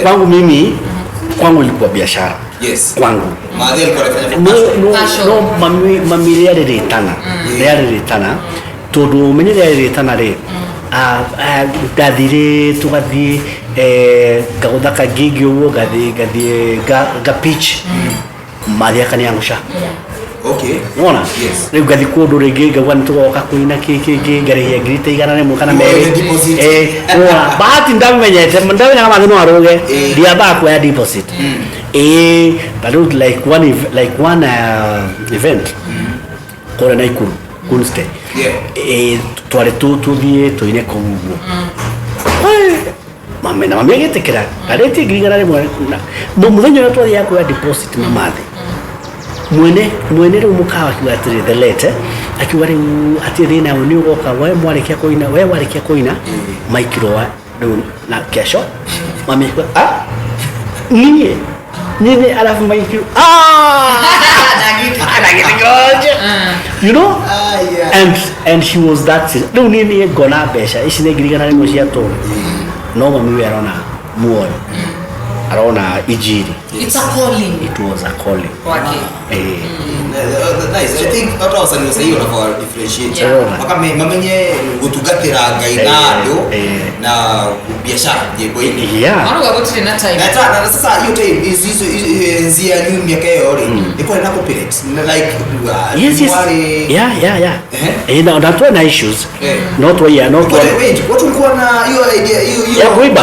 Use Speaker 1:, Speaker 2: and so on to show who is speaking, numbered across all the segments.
Speaker 1: Kwangu mimi, kwangu ilikuwa biashara.
Speaker 2: Yes.
Speaker 1: Kwangu.
Speaker 2: Maadhi alikuwa anafanya
Speaker 1: no, mami yale retana. Yale retana. Todo menye yale retana re. Gadire tugathi gaudaka gigi uwo gadi ga pitch. Maadhi akaniangusha.
Speaker 2: Okay.
Speaker 1: Unaona?
Speaker 2: Yes.
Speaker 1: Leo gadi kodo rege gawani tuka kuina kiki gari ya grita igana ne mukana mere. Unaona? Bahati ndamenye kama madhino aroge dia ba kwa ya deposit. But it was like one event. Kora na ikuru kunste.
Speaker 2: Yeah.
Speaker 1: Twale tu die to ine kongu. Mama yete kira. Kareti grigana ne mo muzenyo na twali yako ya deposit na madhi. Mwene umukawa kiwa atiri the late akiwari atiri na uniugo ka wewe walekia koina maikiro wa na kesho mami nini alafu maikiro you know and she was that nini gona besha ishine girigana ni moshia to no mami arona muoyo arona ijiri.
Speaker 3: It's a calling.
Speaker 1: It was a calling.
Speaker 3: Okay.
Speaker 2: Nice. I think hata wasanii sasa hiyo wanafa differentiate. Wakame mamenye gutugatira gainado na biashara yego ini.
Speaker 1: Yeah.
Speaker 3: Wanu wagote na time.
Speaker 2: Na sasa hiyo time is nzia new miaka yore. Iko na copyright. Like
Speaker 1: yes. Yeah. That one issues. Not why not one.
Speaker 2: Wait, what ulikuwa na hiyo idea hiyo.
Speaker 1: Yeah, kuiba.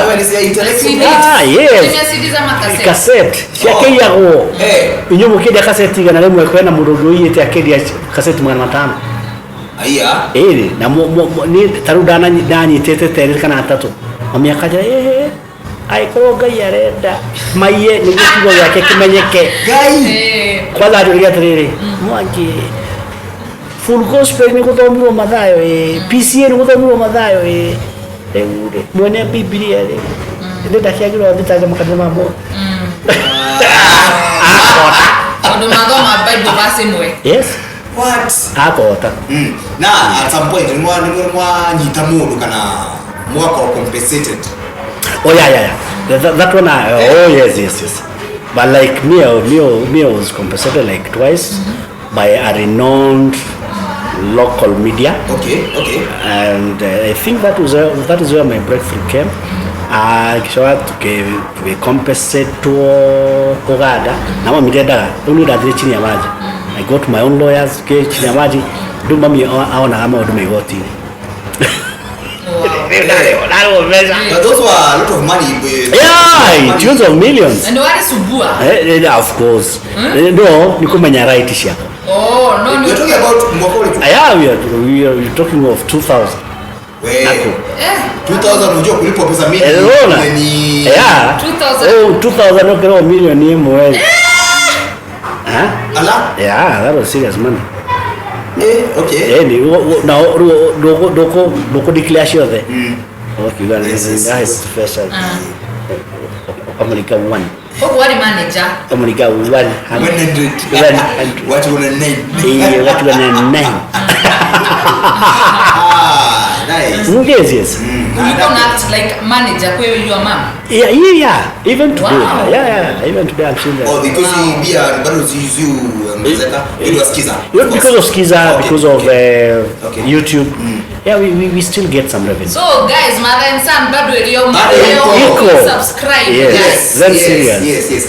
Speaker 3: Yes.
Speaker 1: Cassette. Siake yago. Inyomo kidi cassette igana lemwe kwena mudogo yete akedi cassette mwana matano.
Speaker 2: Aya.
Speaker 1: Na ni tarudana dani tete tere kana atatu. Mami akaja ai koroga yarenda. Maye ni kigo yake kimenyeke. Gai. Kwanza alilia tere. Mwangi. Full gospel ni kutomiwa madhayo PCA ni kutomiwa madhayo Eure. Mwene Biblia ndio dakiagiro nditaje makadema mambo.
Speaker 3: Ndo magoma Bible basi mwe.
Speaker 1: Yes.
Speaker 2: What?
Speaker 1: Akota.
Speaker 2: Na at some point mwa nyitamudu kana mwaka compensated.
Speaker 1: Oh yeah. That one yes. But like me was compensated like twice by a renowned local media.
Speaker 2: Okay.
Speaker 1: And I think that is where my breakthrough came. Kisha compensate to Ogada na mama mideda unida chini ya maji. I got my own lawyers chini ya maji ndio mami aona kama huduma yote.
Speaker 2: But those were a lot of money.
Speaker 1: Yeah, tens of millions.
Speaker 3: And wali subua.
Speaker 1: Of course. No, ni kumenya right shako.
Speaker 3: Oh, no.
Speaker 2: You're talking about Mwakoli.
Speaker 1: Yeah, we are talking of 2000.
Speaker 2: Nako. 2000 unajua kulipo pesa milioni.
Speaker 1: Yeah. 2000 okero milioni mwezi.
Speaker 2: Ala?
Speaker 1: Yeah, that was serious money.
Speaker 2: Okay.
Speaker 1: Ni doko declare sure there. Okay, that is special. America 1.
Speaker 3: Who wali manager?
Speaker 1: America 100.
Speaker 2: What you want to name?
Speaker 1: What you want to name?
Speaker 2: Nice.
Speaker 1: Yes.
Speaker 3: You don't act like manager kwa your mom.
Speaker 1: Yeah. Even today.
Speaker 3: Wow.
Speaker 1: Yeah. Even today I'm seeing that.
Speaker 2: Oh, because he be a bado zizu mzeka. It was Skiza.
Speaker 1: Because of Skiza, because of YouTube. Yeah, we still get some revenue.
Speaker 3: So guys, mother and son bado elio subscribe.
Speaker 1: Yes. Very serious.
Speaker 2: Yes.